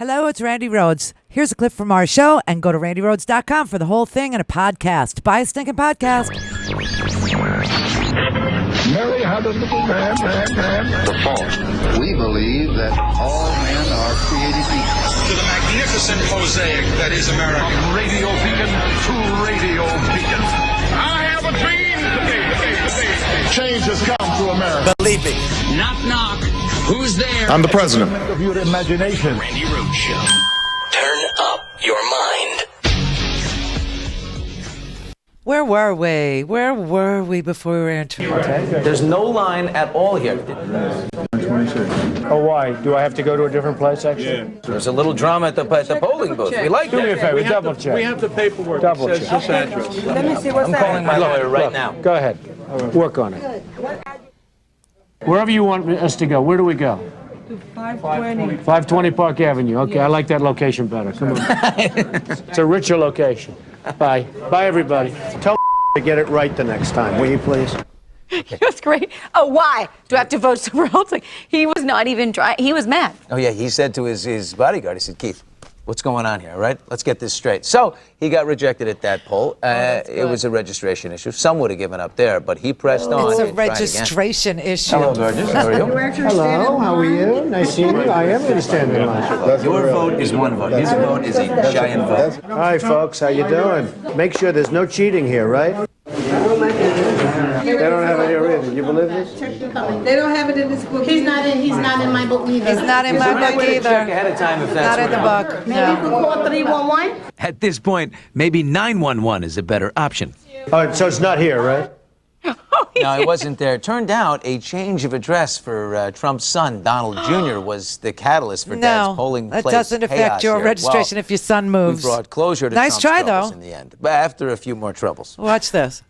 Hello, it's Randi Rhodes. Here's a clip from our show, and go to randyrhodes.com for the whole thing and a podcast. Buy a stinking podcast. Mary had a little man. The fault. We believe that all men are created equal. To the magnificent mosaic that is America. From radio beacon to radio beacon. I have a dream today. Change has come to America. Believe me. Knock, knock. Who's there? I'm the president. Of your imagination. Randi Rhodes Show. Turn up your mind. Where were we? Where were we before we were entering? There's no line at all here. Oh, why? Do I have to go to a different place, actually? Yeah. There's a little drama at the polling booth. We like Do me a that. favor, double check. We have the paperwork. Double It says check. this address. Let me see what's I'm calling my lawyer right now. Go ahead. Work on it. Wherever you want us to go, where do we go? 520. 520 Park Avenue. Okay, I like that location better. Come on. It's a richer location. Bye. Bye, everybody. Tell to get it right the next time, will you please? It was great. Oh, why? Do I have to vote somewhere else? Like, he was not even trying. He was mad. Oh, yeah, he said to his bodyguard, he said, Keith, what's going on here, all right? Let's get this straight. So he got rejected at that poll. It was a registration issue. Some would have given up there, but he pressed on. It's a and tried again. registration issue. Hello, gorgeous. How are you? Hello, how are you? Nice seeing you. I am going to stand in line. Your vote is one vote. His vote is a giant vote. Hi, folks. How you doing? Make sure there's no cheating here, right? They don't have it here either. You believe this? They don't have it in this book. He's not in my book either. He's not in my book either. Check ahead of time if that's Not in the book. Maybe you No. could call 311. At this point, maybe 911 is a better option. Oh, so it's not here, right? No, it wasn't there. It turned out a change of address for Trump's son, Donald Jr., was the catalyst for Dad's polling that place doesn't affect chaos your here. registration if your son moves. We brought closure to Nice Trump's try, troubles though. in the end, but after a few more troubles. Watch this.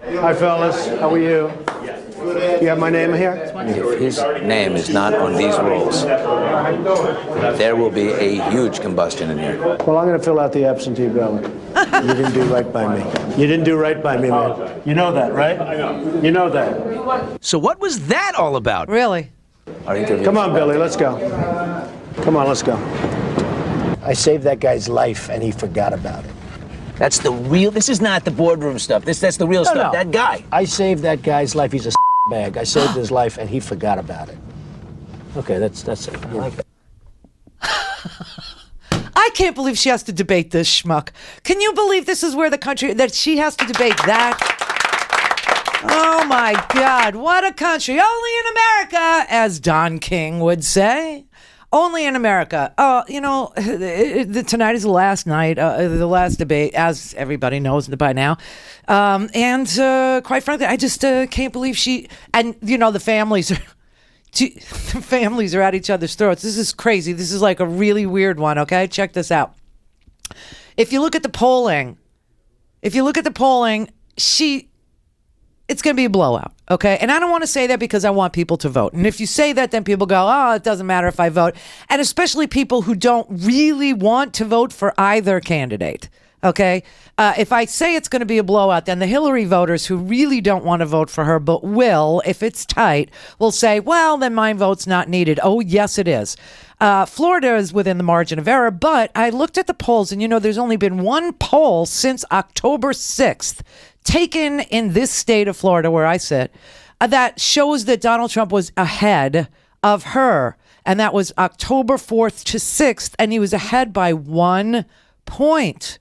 Hi, fellas. How are you? You have my name here? If his name is not on these rolls, there will be a huge combustion in here. Well, I'm going to fill out the absentee ballot. You didn't do right by me. You didn't do right by me, man. You know that, right? I know. You know that. So what was that all about? Really? Our interview. Come on, Billy. Let's go. Come on, let's go. I saved that guy's life, and he forgot about it. That's the real. This is not the boardroom stuff. That's the real stuff. No. That guy. I saved that guy's life. He's a bag. I saved his life, and he forgot about it. Okay, that's it. I like that. I can't believe she has to debate this schmuck. Can you believe this is where the country, that she has to debate that? Oh my God, what a country. Only in America, as Don King would say. Only in America. Tonight is the last night, the last debate, as everybody knows by now. And quite frankly, I just can't believe she, and the families are at each other's throats. This is crazy. This is like a really weird one, okay? Check this out. If you look at the polling, it's going to be a blowout, okay? And I don't want to say that because I want people to vote. And if you say that, then people go, oh, it doesn't matter if I vote. And especially people who don't really want to vote for either candidate, okay? If I say it's going to be a blowout, then the Hillary voters who really don't want to vote for her but will, if it's tight, will say, well, then my vote's not needed. Oh, yes, it is. Florida is within the margin of error, but I looked at the polls, and there's only been one poll since October 6th taken in this state of Florida where I sit that shows that Donald Trump was ahead of her, and that was October 4th to 6th, and he was ahead by 1 point.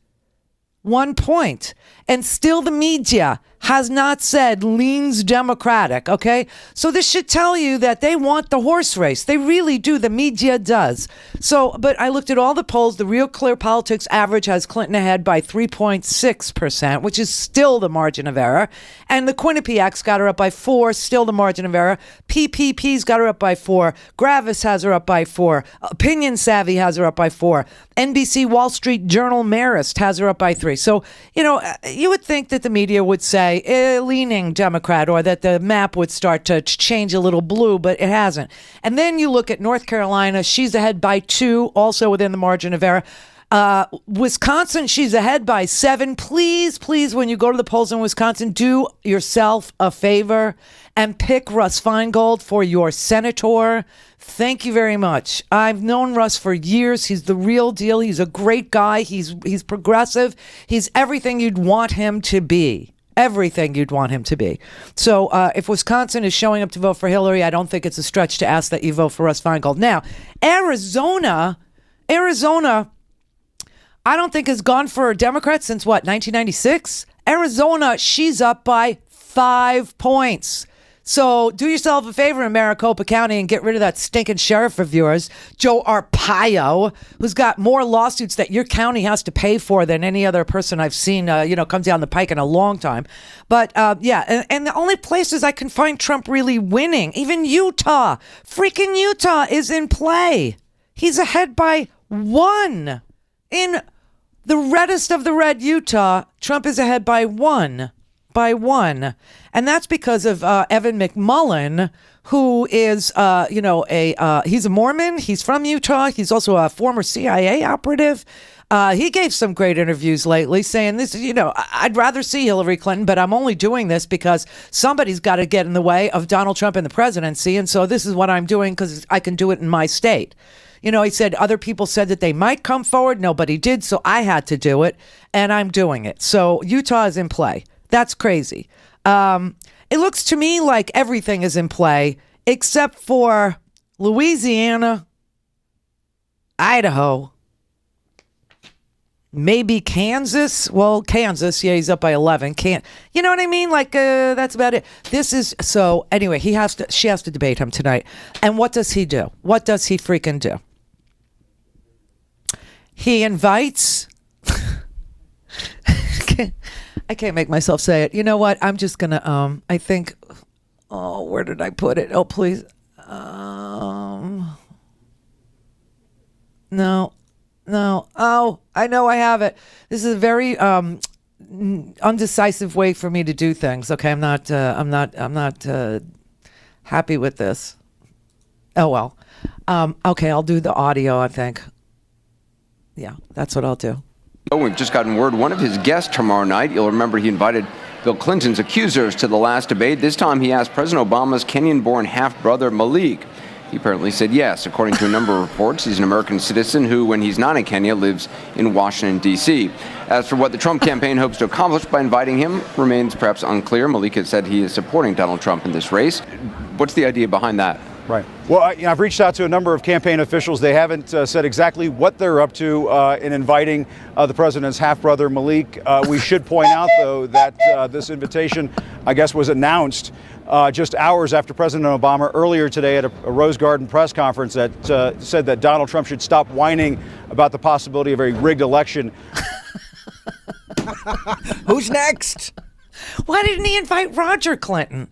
1 point. And still the media has not said leans Democratic, okay? So this should tell you that they want the horse race. They really do. The media does. So, but I looked at all the polls. The Real Clear Politics average has Clinton ahead by 3.6%, which is still the margin of error. And the Quinnipiac's got her up by 4, still the margin of error. PPP's got her up by 4. Gravis has her up by 4. Opinion Savvy has her up by 4. NBC Wall Street Journal Marist has her up by 3. So, you would think that the media would say leaning Democrat, or that the map would start to change a little blue, but it hasn't. And then you look at North Carolina, she's ahead by 2, also within the margin of error. Wisconsin, she's ahead by 7. Please, when you go to the polls in Wisconsin, do yourself a favor and pick Russ Feingold for your senator. Thank you very much. I've known Russ for years. He's the real deal. He's a great guy. He's progressive. He's everything you'd want him to be. Everything you'd want him to be. So if Wisconsin is showing up to vote for Hillary, I don't think it's a stretch to ask that you vote for Russ Feingold. Now, Arizona, I don't think has gone for a Democrat since, 1996? Arizona, she's up by 5 points. So do yourself a favor in Maricopa County and get rid of that stinking sheriff of yours, Joe Arpaio, who's got more lawsuits that your county has to pay for than any other person I've seen, come down the pike in a long time. But, and the only places I can find Trump really winning, even Utah, freaking Utah is in play. He's ahead by 1. In the reddest of the red Utah, Trump is ahead by 1. And that's because of Evan McMullin, who is, he's a Mormon. He's from Utah. He's also a former CIA operative. He gave some great interviews lately saying this, I'd rather see Hillary Clinton, but I'm only doing this because somebody's got to get in the way of Donald Trump and the presidency. And so this is what I'm doing because I can do it in my state. He said other people said that they might come forward. Nobody did. So I had to do it and I'm doing it. So Utah is in play. That's crazy. It looks to me like everything is in play except for Louisiana, Idaho, maybe Kansas. Well, Kansas, yeah, he's up by 11. You know what I mean? That's about it. Anyway, she has to debate him tonight. And what does he do? What does he freaking do? He invites... I can't make myself say it. You know what? I'm just going to, I think, where did I put it? Oh, please. No. Oh, I know I have it. This is a very undecisive way for me to do things. Okay, I'm not happy with this. Oh, well. Okay, I'll do the audio, I think. Yeah, that's what I'll do. We've just gotten word one of his guests tomorrow night. You'll remember he invited Bill Clinton's accusers to the last debate. This time he asked President Obama's Kenyan-born half-brother Malik. He apparently said yes. According to a number of reports, he's an American citizen who, when he's not in Kenya, lives in Washington, D.C. As for what the Trump campaign hopes to accomplish by inviting him remains perhaps unclear. Malik has said he is supporting Donald Trump in this race. What's the idea behind that? Right. Well, I've reached out to a number of campaign officials. They haven't said exactly what they're up to in inviting the president's half-brother, Malik. We should point out, though, that this invitation, I guess, was announced just hours after President Obama earlier today at a Rose Garden press conference that said that Donald Trump should stop whining about the possibility of a rigged election. Who's next? Why didn't he invite Roger Clinton?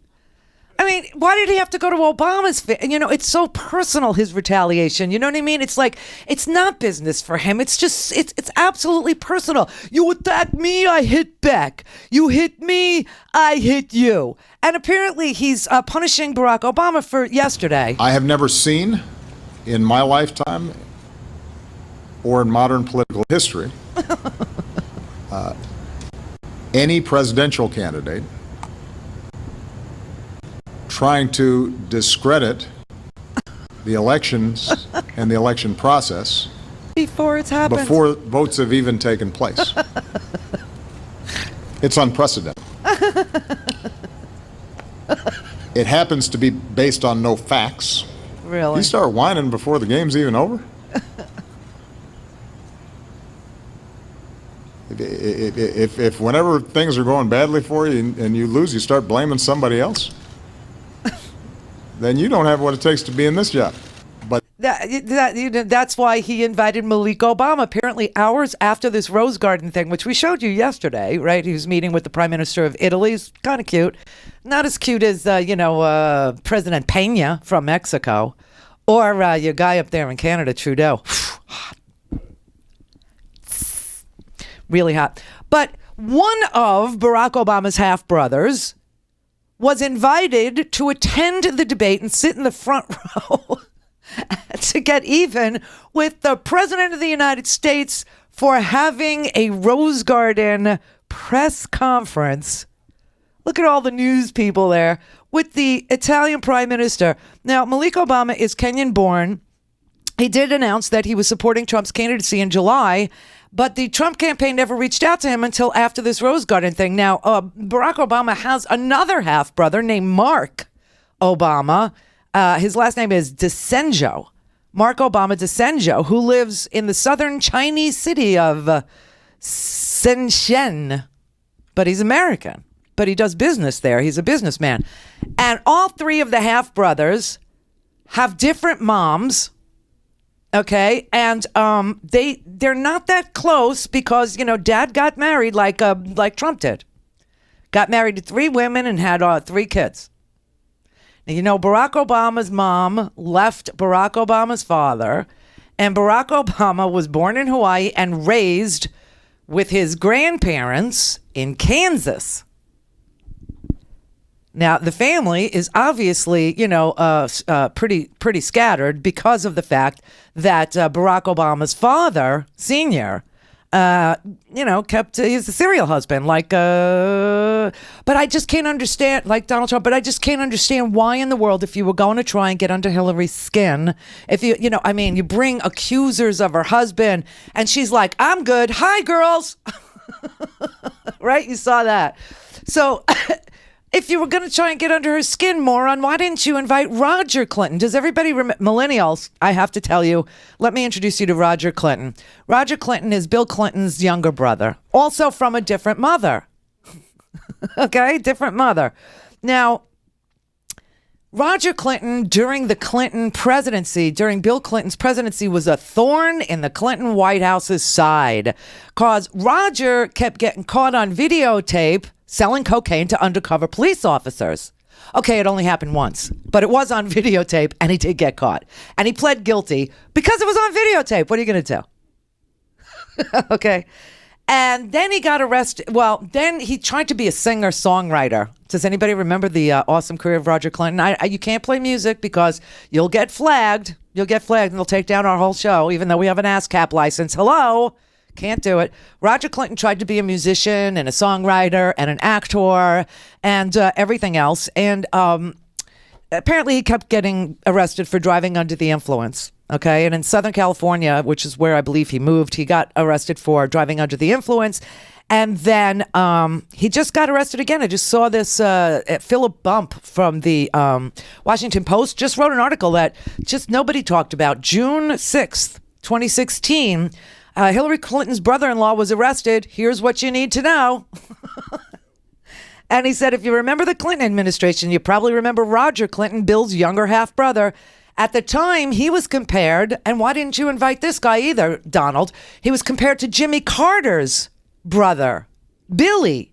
I mean, why did he have to go to Obama's? It's so personal, his retaliation. You know what I mean? It's like, it's not business for him. It's just, it's absolutely personal. You attack me, I hit back. You hit me, I hit you. And apparently he's punishing Barack Obama for yesterday. I have never seen in my lifetime or in modern political history any presidential candidate trying to discredit the elections and the election process before it's happened, before votes have even taken place. It's unprecedented. It happens to be based on no facts. Really? You start whining before the game's even over? If whenever things are going badly for you and you lose, you start blaming somebody else, then you don't have what it takes to be in this job. But that's why he invited Malik Obama, apparently hours after this Rose Garden thing, which we showed you yesterday, right? He was meeting with the Prime Minister of Italy. He's kind of cute. Not as cute as, President Peña from Mexico or your guy up there in Canada, Trudeau. Really hot. But one of Barack Obama's half-brothers was invited to attend the debate and sit in the front row to get even with the President of the United States for having a Rose Garden press conference. Look at all the news people there with the Italian Prime Minister. Now, Malik Obama is Kenyan born. He did announce that he was supporting Trump's candidacy in July, but the Trump campaign never reached out to him until after this Rose Garden thing. Now, Barack Obama has another half-brother named Mark Obama. His last name is Desenjo. Mark Obama Desenjo, who lives in the southern Chinese city of Shenzhen. But he's American. But he does business there. He's a businessman. And all three of the half-brothers have different moms. Okay, and they're not that close because, you know, Dad got married like Trump did. Got married to 3 women and had 3 kids. Now, you know, Barack Obama's mom left Barack Obama's father, and Barack Obama was born in Hawaii and raised with his grandparents in Kansas. Now, the family is obviously, you know, pretty scattered because of the fact that Barack Obama's father, senior, you know, he's a serial husband, like, but I just can't understand, like Donald Trump, but I just can't understand why in the world, if you were going to try and get under Hillary's skin, if you know, I mean, you bring accusers of her husband and she's like, I'm good. Hi, girls. Right? You saw that. So if you were going to try and get under her skin, moron, why didn't you invite Roger Clinton? Does everybody remember? Millennials, I have to tell you, let me introduce you to Roger Clinton. Roger Clinton is Bill Clinton's younger brother, also from a different mother. Okay, different mother. Now, Roger Clinton, during the Clinton presidency, during Bill Clinton's presidency, was a thorn in the Clinton White House's side, because Roger kept getting caught on videotape selling cocaine to undercover police officers. Okay, it only happened once, but it was on videotape, and he did get caught. And he pled guilty because it was on videotape. What are you going to do? Okay. And then he got arrested. Well, then he tried to be a singer-songwriter. Does anybody remember the awesome career of Roger Clinton? You can't play music because you'll get flagged. You'll get flagged, and they'll take down our whole show, even though we have an ASCAP license. Hello? Can't do it. Roger Clinton tried to be a musician and a songwriter and an actor and everything else. And apparently he kept getting arrested for driving under the influence. Okay. And in Southern California, which is where I believe he moved, he got arrested for driving under the influence. And then he just got arrested again. I just saw this. Philip Bump from the Washington Post just wrote an article that just nobody talked about. June 6th, 2016. Hillary Clinton's brother-in-law was arrested. Here's what you need to know. And he said, if you remember the Clinton administration, you probably remember Roger Clinton, Bill's younger half-brother. At the time, he was compared, and why didn't you invite this guy either, Donald? He was compared to Jimmy Carter's brother, Billy,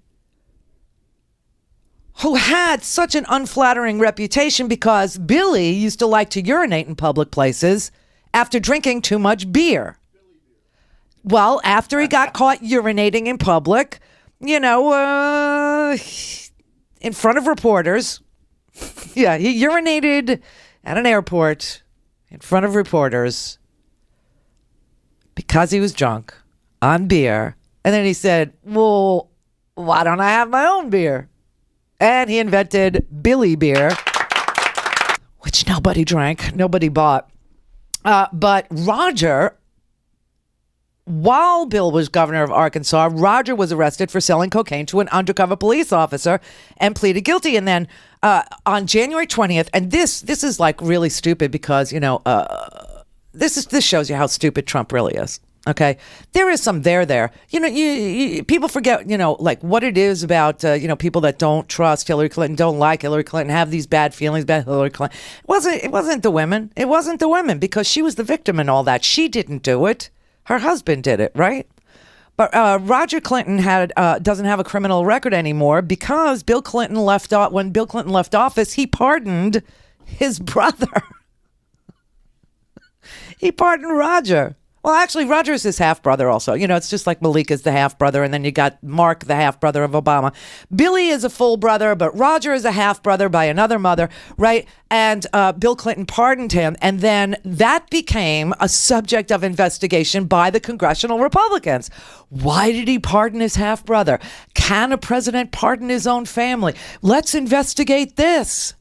who had such an unflattering reputation because Billy used to like to urinate in public places after drinking too much beer. Well, after he got caught urinating in public, you know, in front of reporters. Yeah, he urinated at an airport in front of reporters because he was drunk on beer. And then he said, well, why don't I have my own beer? And he invented Billy beer, which nobody drank, nobody bought. But Roger, while Bill was governor of Arkansas, Roger was arrested for selling cocaine to an undercover police officer and pleaded guilty. And then on January 20th, and this is like really stupid because, you know, this shows you how stupid Trump really is. Okay, there is some there. You know, you people forget, you know, like what it is about, you know, people that don't trust Hillary Clinton, don't like Hillary Clinton, have these bad feelings about Hillary Clinton. It wasn't the women. It wasn't the women because she was the victim and all that. She didn't do it. Her husband did it, right? But Roger Clinton doesn't have a criminal record anymore because Bill Clinton when Bill Clinton left office, he pardoned his brother. He pardoned Roger. Well, actually, Roger is his half-brother also. You know, it's just like Malik is the half-brother, and then you got Mark, the half-brother of Obama. Billy is a full brother, but Roger is a half-brother by another mother, right? And Bill Clinton pardoned him, and then that became a subject of investigation by the congressional Republicans. Why did he pardon his half-brother? Can a president pardon his own family? Let's investigate this.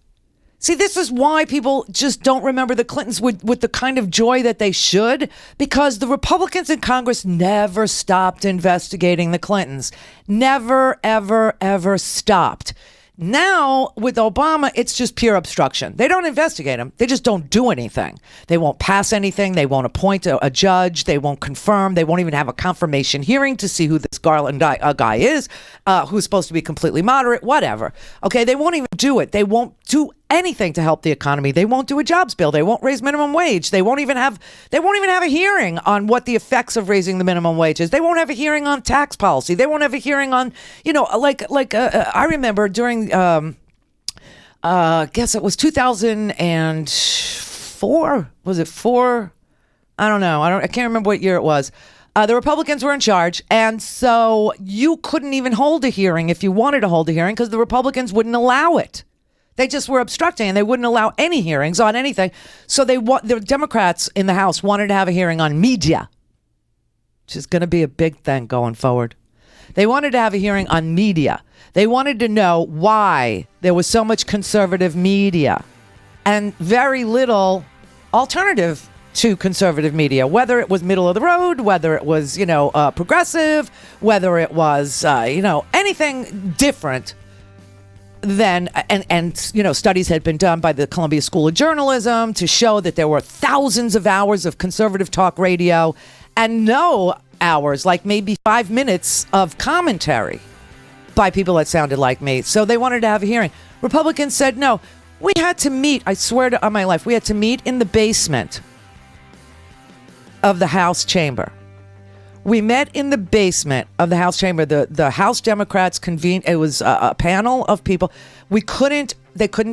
See, this is why people just don't remember the Clintons with the kind of joy that they should, because the Republicans in Congress never stopped investigating the Clintons. Never, ever, ever stopped. Now, with Obama, it's just pure obstruction. They don't investigate him. They just don't do anything. They won't pass anything. They won't appoint a judge. They won't confirm. They won't even have a confirmation hearing to see who this Garland guy is, who's supposed to be completely moderate, whatever. Okay, they won't even do it. They won't do anything to help the economy. They won't do a jobs bill. They won't raise minimum wage. They won't even have a hearing on what the effects of raising the minimum wage is. They won't have a hearing on tax policy. They won't have a hearing on, I remember during guess it was 2004. Was it 4? I don't know. I can't remember what year it was. The Republicans were in charge, and so you couldn't even hold a hearing if you wanted to hold a hearing because the Republicans wouldn't allow it. They just were obstructing, and they wouldn't allow any hearings on anything. So the Democrats in the House wanted to have a hearing on media, which is going to be a big thing going forward. They wanted to have a hearing on media. They wanted to know why there was so much conservative media and very little alternative to conservative media, whether it was middle of the road, whether it was, progressive, whether it was, anything different than, and studies had been done by the Columbia School of Journalism to show that there were thousands of hours of conservative talk radio and no hours, like maybe 5 minutes of commentary by people that sounded like me. So they wanted to have a hearing. Republicans said no. We had to meet, I swear on my life, we had to meet in the basement of the House chamber. We met in the basement of the House chamber. The House Democrats convened. It was a panel of people. They couldn't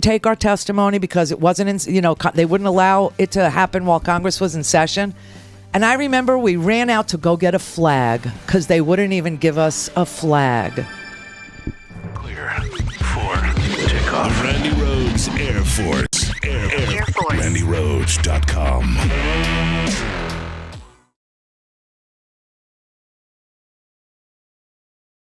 take our testimony because it wasn't they wouldn't allow it to happen while Congress was in session. And I remember we ran out to go get a flag because they wouldn't even give us a flag. Clear for takeoff. Randi Rhodes Air Force. Air Force. RandiRhodes.com.